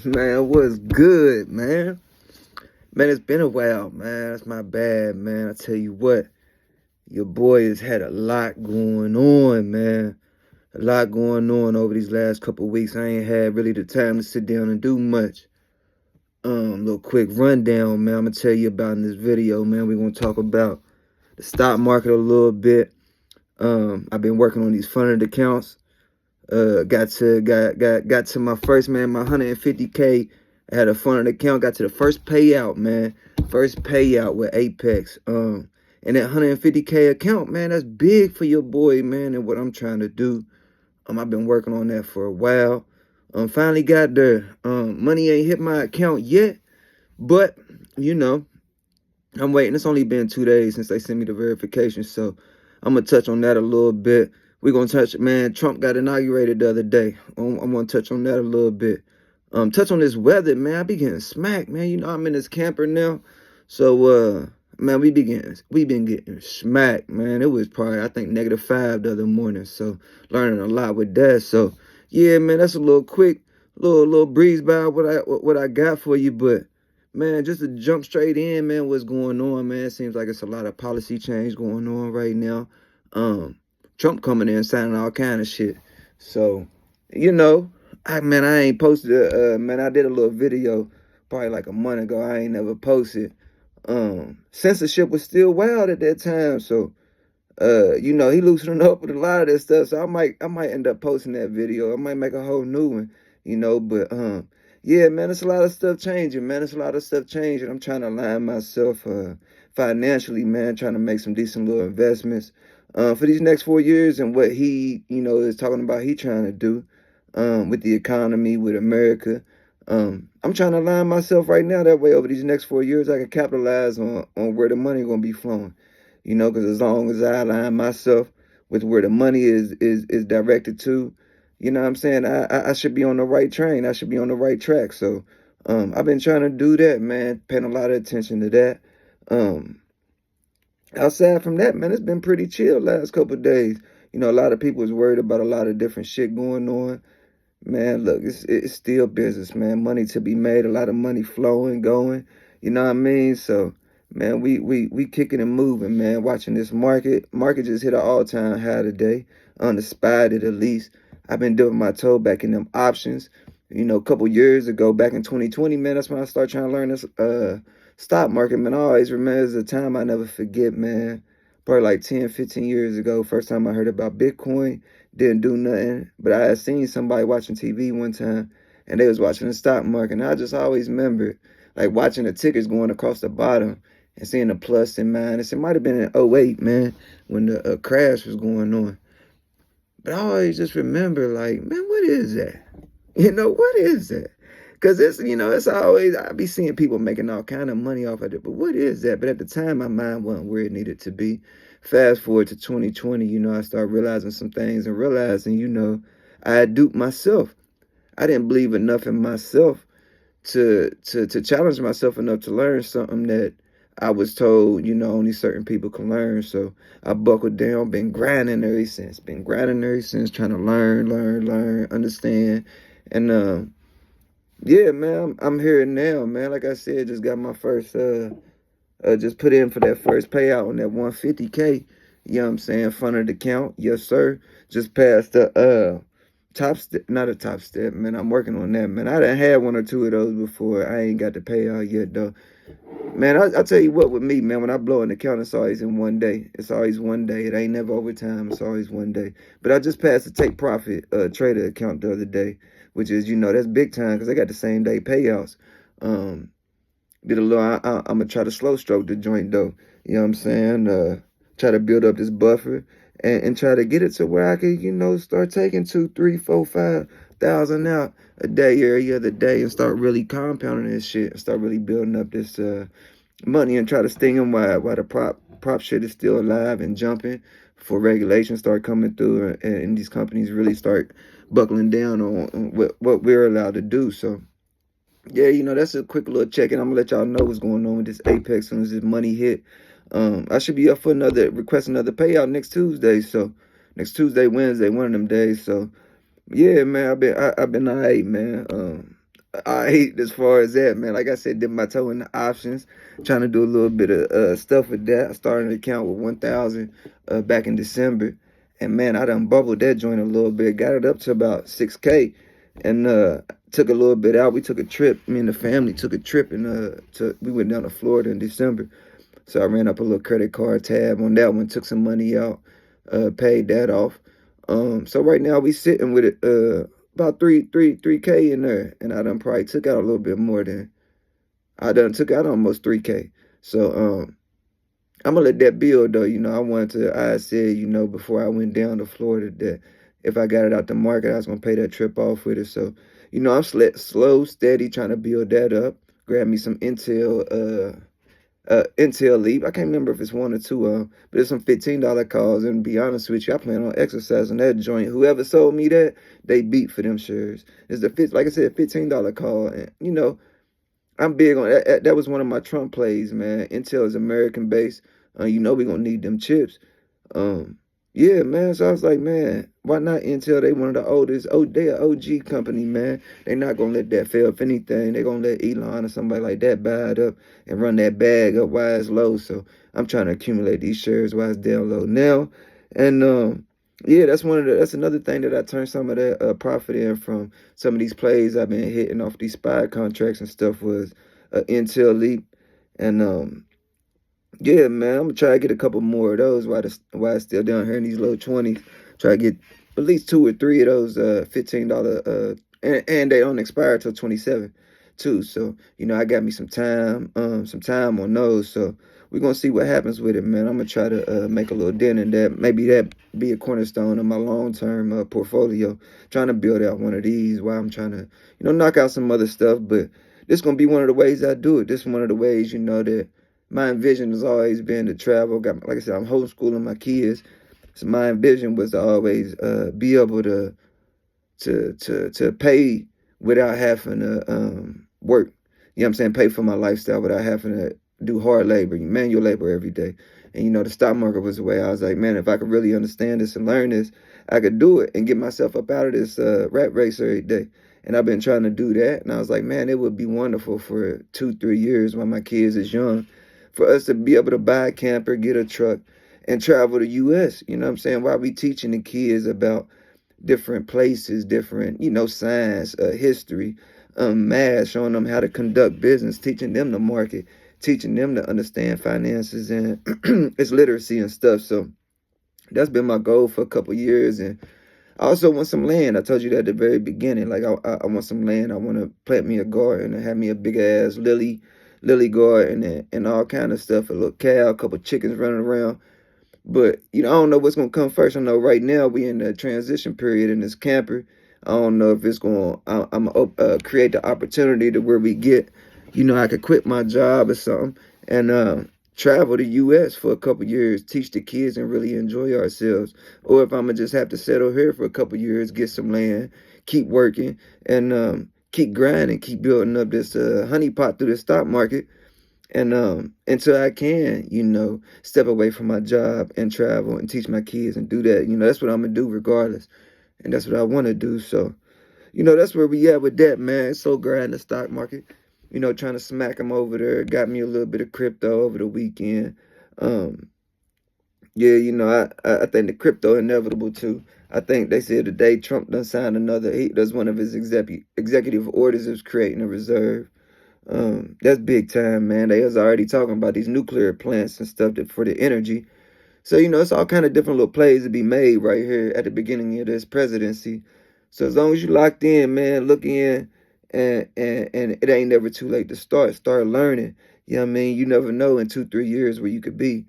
Man, what's good, man? Man, it's been a while, man. That's my bad, man. I tell you what, your boy has had a lot going on, man. A lot going on over these last couple weeks. I ain't had really the time to sit down and do much. Little quick rundown, man. I'm gonna tell you about in this video, man. We're gonna talk about the stock market a little bit. I've been working on these funded accounts. Got to my first, man, my 150K. I had a funded account, got to the first payout, man. First payout with Apex. And that 150K account, man, that's big for your boy, man, and what I'm trying to do. I've been working on that for a while. Finally got there. Money ain't hit my account yet, but you know, I'm waiting. It's only been 2 days since they sent me the verification, so I'm gonna touch on that a little bit. We're gonna touch, man. Trump got inaugurated the other day. I'm gonna touch on that a little bit. Touch on this weather, man. I be getting smacked, man. You know I'm in this camper now, so man, we been getting smacked, man. It was probably I think -5 the other morning, so learning a lot with that. So yeah, man, that's a little quick, little breeze by what I got for you, but. Man, just to jump straight in, man, what's going on, man? It seems like it's a lot of policy change going on right now. Trump coming in signing all kind of shit. So, you know, I ain't posted man, I did a little video probably like a month ago. I ain't never posted. Censorship was still wild at that time, so you know, he loosening up with a lot of that stuff. So I might end up posting that video. I might make a whole new one, you know, but yeah, man, it's a lot of stuff changing, man. It's a lot of stuff changing. I'm trying to align myself financially, man, trying to make some decent little investments for these next 4 years and what he, you know, is talking about he trying to do with the economy, with America. I'm trying to align myself right now that way over these next 4 years I can capitalize on where the money gonna be flowing. You know, because as long as I align myself with where the money is directed to, you know what I'm saying? I should be on the right train. I should be on the right track. So I've been trying to do that, man, paying a lot of attention to that. Um, Outside from that, man, it's been pretty chill last couple of days. You know, a lot of people is worried about a lot of different shit going on. Man, look, it's still business, man. Money to be made, a lot of money flowing, going. You know what I mean? So, man, we kicking and moving, man. Watching this market just hit an all-time high today, on the spot at least. I've been dipping my toe back in them options. You know, a couple years ago, back in 2020, man, that's when I started trying to learn this stock market, man. I always remember it's a time I never forget, man. Probably like 10, 15 years ago, first time I heard about Bitcoin. Didn't do nothing, but I had seen somebody watching TV one time, and they was watching the stock market, and I just always remember, like, watching the tickers going across the bottom and seeing the plus and minus. It might have been in '08, man, when the crash was going on. But I always just remember, like, man, what is that? You know, what is that? Because it's, you know, it's always, I be seeing people making all kind of money off of it, but what is that? But at the time, my mind wasn't where it needed to be. Fast forward to 2020, you know, I started realizing some things and realizing, you know, I had duped myself. I didn't believe enough in myself to challenge myself enough to learn something that I was told, you know, only certain people can learn. So I buckled down, been grinding ever since. Been grinding ever since, trying to learn, understand. And yeah, man, I'm here now, man. Like I said, just got my first just put in for that first payout on that 150K. You know what I'm saying? Funded account. Yes, sir. Just passed the top step, not a top step, man. I'm working on that, man. I done had one or two of those before. I ain't got the payout yet though. Man, I tell you what, with me, man, when I blow an account, it's always in one day. It's always one day. It ain't never overtime. It's always one day. But I just passed the take profit trader account the other day, which is, you know, that's big time because they got the same day payouts. Um, Did a little. I'm gonna try to slow stroke the joint though. You know what I'm saying? Try to build up this buffer and try to get it to where I can, you know, start taking 2, 3, 4, 5,000 out a day every other day and start really compounding this shit and start really building up this money and try to sting them while the prop shit is still alive and jumping before regulations start coming through and these companies really start buckling down on what we're allowed to do. So yeah, you know, that's a quick little check-in. I'm gonna let y'all know what's going on with this Apex as soon as this money hit. I should be up for request another payout next Tuesday. So next Tuesday, Wednesday, one of them days. So yeah, man, I've been all right, man. I hate as far as that, man. Like I said, dip my toe in the options, trying to do a little bit of stuff with that. I started an account with 1,000 back in December, and man, I done bubbled that joint a little bit, got it up to about 6K, and took a little bit out. We took a trip. Me and the family took a trip, and we went down to Florida in December. So I ran up a little credit card tab on that one, took some money out, paid that off. So right now we sitting with it. About 3K in there, and I done probably took out a little bit more than I done took out almost 3K. So I'm gonna let that build though. I said, before I went down to Florida that if I got it out the market, I was gonna pay that trip off with it. So, I'm slow, steady, trying to build that up. Grab me some Intel Leap. I can't remember if it's one or two but it's some $15 calls. And to be honest with you, I plan on exercising that joint. Whoever sold me that, they beat for them shares. It's like I said, $15 call. And I'm big on that. That was one of my Trump plays, man. Intel is American based. We're gonna need them chips. Yeah, man. So I was like, man, why not Intel? They one of the oldest. Oh, they an OG company, man. They not gonna let that fail. If anything, they gonna let Elon or somebody like that buy it up and run that bag up while it's low. So I'm trying to accumulate these shares while it's down low now. And yeah, that's another thing that I turned some of that profit in from some of these plays I've been hitting off these spy contracts and stuff was Intel Leap. And yeah, man, I'm gonna try to get a couple more of those while it's still down here in these low 20s. Try to get at least 2 or 3 of those $15 and they don't expire till 27 too. So, I got me some time on those. So we're gonna see what happens with it, man. I'm gonna try to make a little dent in that. Maybe that be a cornerstone of my long-term portfolio. Trying to build out one of these while I'm trying to, knock out some other stuff. But this gonna be one of the ways I do it. This is one of the ways, that my envision has always been to travel. Like I said, I'm homeschooling my kids, so my envision was to always be able to pay without having to work. You know what I'm saying? Pay for my lifestyle without having to do hard labor, manual labor every day. And the stock market was the way I was like, man, if I could really understand this and learn this, I could do it and get myself up out of this rat race every day. And I've been trying to do that. And I was like, man, it would be wonderful for 2-3 years while my kids is young for us to be able to buy a camper, get a truck, and travel to U.S. You know what I'm saying? While we teaching the kids about different places, different, science, history, math, showing them how to conduct business, teaching them the market, teaching them to understand finances and its literacy and stuff. So that's been my goal for a couple years. And I also want some land. I told you that at the very beginning. Like I want some land. I want to plant me a garden and have me a big ass lily garden and all kind of stuff. A little cow, a couple chickens running around. But, I don't know what's going to come first. I know right now we in the transition period in this camper. I don't know if it's going to, I'm going to create the opportunity to where we get, I could quit my job or something and travel to U.S. for a couple years, teach the kids and really enjoy ourselves. Or if I'm going to just have to settle here for a couple years, get some land, keep working and keep grinding, keep building up this honeypot through the stock market. And until I can, step away from my job and travel and teach my kids and do that, that's what I'm gonna do regardless. And that's what I want to do. So, that's where we at with that, man. So grind the stock market, trying to smack them over there. Got me a little bit of crypto over the weekend. Yeah, I think the crypto inevitable too. I think they said today Trump done signed he does one of his executive orders is creating a reserve. That's big time, man. They was already talking about these nuclear plants and stuff for the energy. So, it's all kind of different little plays to be made right here at the beginning of this presidency. So as long as you locked in, man, look in and it ain't never too late to start learning. You know what I mean? You never know in 2-3 years where you could be.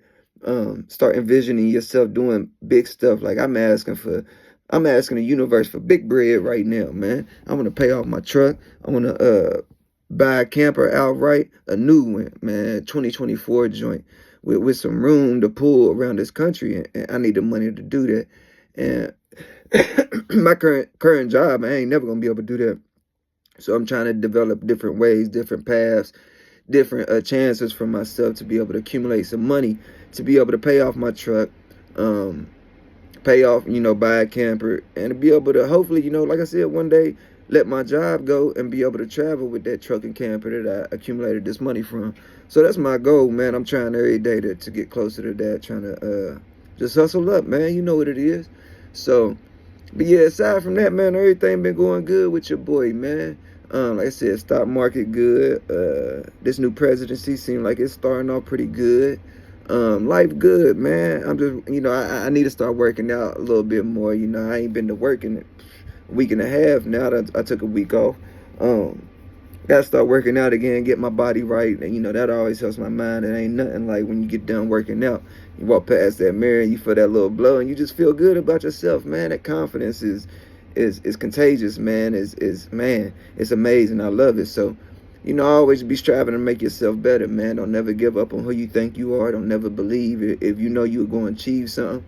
Start envisioning yourself doing big stuff. Like I'm asking the universe for big bread right now, man. I want to pay off my truck. I want to buy a camper outright, a new one, man, 2024 joint with some room to pull around this country, and I need the money to do that. And my current job, I ain't never gonna be able to do that. So I'm trying to develop different ways, different paths, different chances for myself to be able to accumulate some money to be able to pay off my truck, pay off, buy a camper, and to be able to hopefully, like I said, one day let my job go and be able to travel with that truck and camper that I accumulated this money from. So that's my goal, man. I'm trying every day to get closer to that, trying to just hustle up, man. You know what it is. So, but yeah, aside from that, man, everything been going good with your boy, man. Like I said, stock market good. This new presidency seemed like it's starting off pretty good. Life good, man. I'm just, I need to start working out a little bit more. I ain't been to work in a week and a half now that I took a week off. Gotta start working out again, get my body right. And that always helps my mind. It ain't nothing like when you get done working out, you walk past that mirror and you feel that little blow and you just feel good about yourself, man. That confidence is contagious, man. Man, it's amazing. I love it. So, always be striving to make yourself better, man. Don't never give up on who you think you are. Don't never believe it. If you know you're going to achieve something,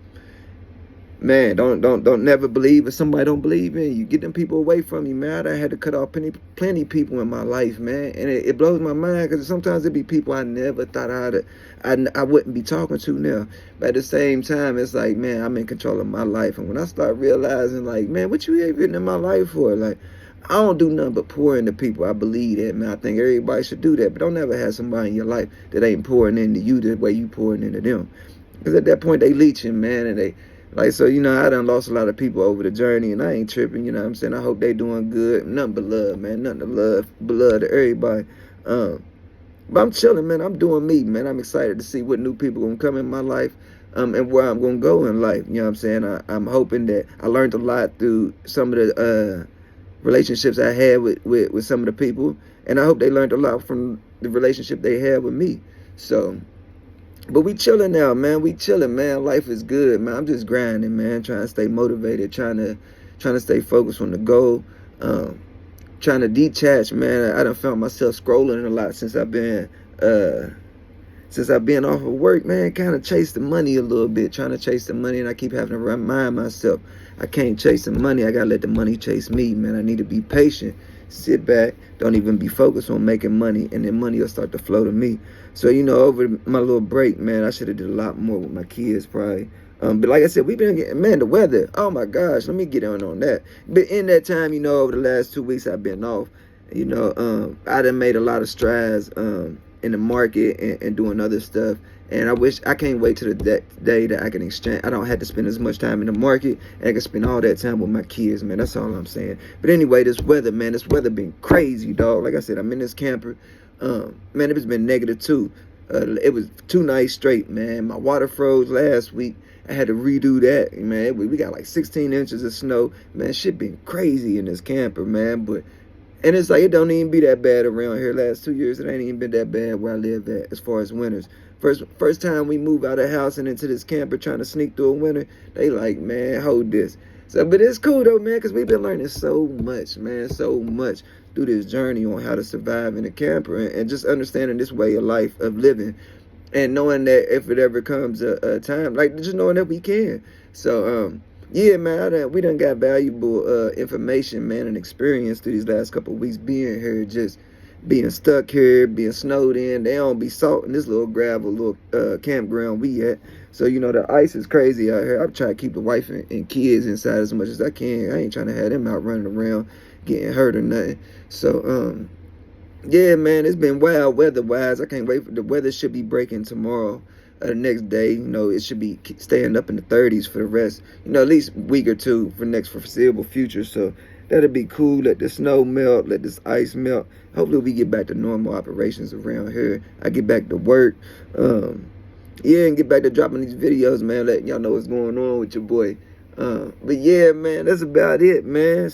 man, don't never believe if somebody don't believe in you. Get them people away from you, man. I had to cut off plenty people in my life, man, and it blows my mind because sometimes it be people I never thought I wouldn't be talking to now. But at the same time, it's like, man, I'm in control of my life, and when I start realizing, like, man, what you even in my life for? Like, I don't do nothing but pour into people. I believe that, man. I think everybody should do that, but don't ever have somebody in your life that ain't pouring into you the way you pouring into them, because at that point they leeching, man, and they. Like, so, I done lost a lot of people over the journey, and I ain't tripping, what I'm saying? I hope they doing good. Nothing but love, man. Nothing but love to everybody. But I'm chilling, man. I'm doing me, man. I'm excited to see what new people gonna come in my life, and where I'm gonna go in life. You know what I'm saying? I'm hoping that I learned a lot through some of the relationships I had with some of the people, and I hope they learned a lot from the relationship they had with me. So, but we chilling now, man. We chilling, man. Life is good, man. I'm just grinding, man. Trying to stay motivated, trying to stay focused on the goal. Trying to detach, man. I done found myself scrolling a lot since I've been off of work, man. Kind of chase the money a little bit, trying to chase the money, and I keep having to remind myself I can't chase the money. I gotta let the money chase me, man. I need to be patient, sit back, don't even be focused on making money, and then money will start to flow to me. So, over my little break, man, I should have did a lot more with my kids, probably. But like I said, we've been getting, man, the weather. Oh my gosh, let me get on that. But in that time, over the last 2 weeks I've been off. I done made a lot of strides in the market and doing other stuff. And I can't wait till the day that I can exchange. I don't have to spend as much time in the market, and I can spend all that time with my kids, man. That's all I'm saying. But anyway, this weather been crazy, dog. Like I said, I'm in this camper. Man, it's been -2. It was 2 nights straight, man. My water froze last week. I had to redo that, man. We got like 16 inches of snow. Man, shit been crazy in this camper, man. And it's like, it don't even be that bad around here. Last 2 years, it ain't even been that bad where I live at as far as winters. First time we move out of the house and into this camper trying to sneak through a winter, they like, man, hold this. So, but it's cool though, man, because we've been learning so much, man, so much through this journey on how to survive in a camper and just understanding this way of life, of living, and knowing that if it ever comes a time, like just knowing that we can. So, yeah, man, we done got valuable information, man, and experience through these last couple of weeks being here, just being stuck here, being snowed in. They don't be salting this little gravel, little campground we at. So, the ice is crazy out here. I'm trying to keep the wife and kids inside as much as I can. I ain't trying to have them out running around, getting hurt or nothing. So, yeah, man, it's been wild weather-wise. I can't wait for the weather should be breaking tomorrow. The next day, it should be staying up in the 30s for the rest, at least a week or two for next foreseeable future. So that'll be cool. Let the snow melt, let this ice melt. Hopefully we get back to normal operations around here. I get back to work. Yeah, and get back to dropping these videos, man, letting y'all know what's going on with your boy. But yeah, man, that's about it, man.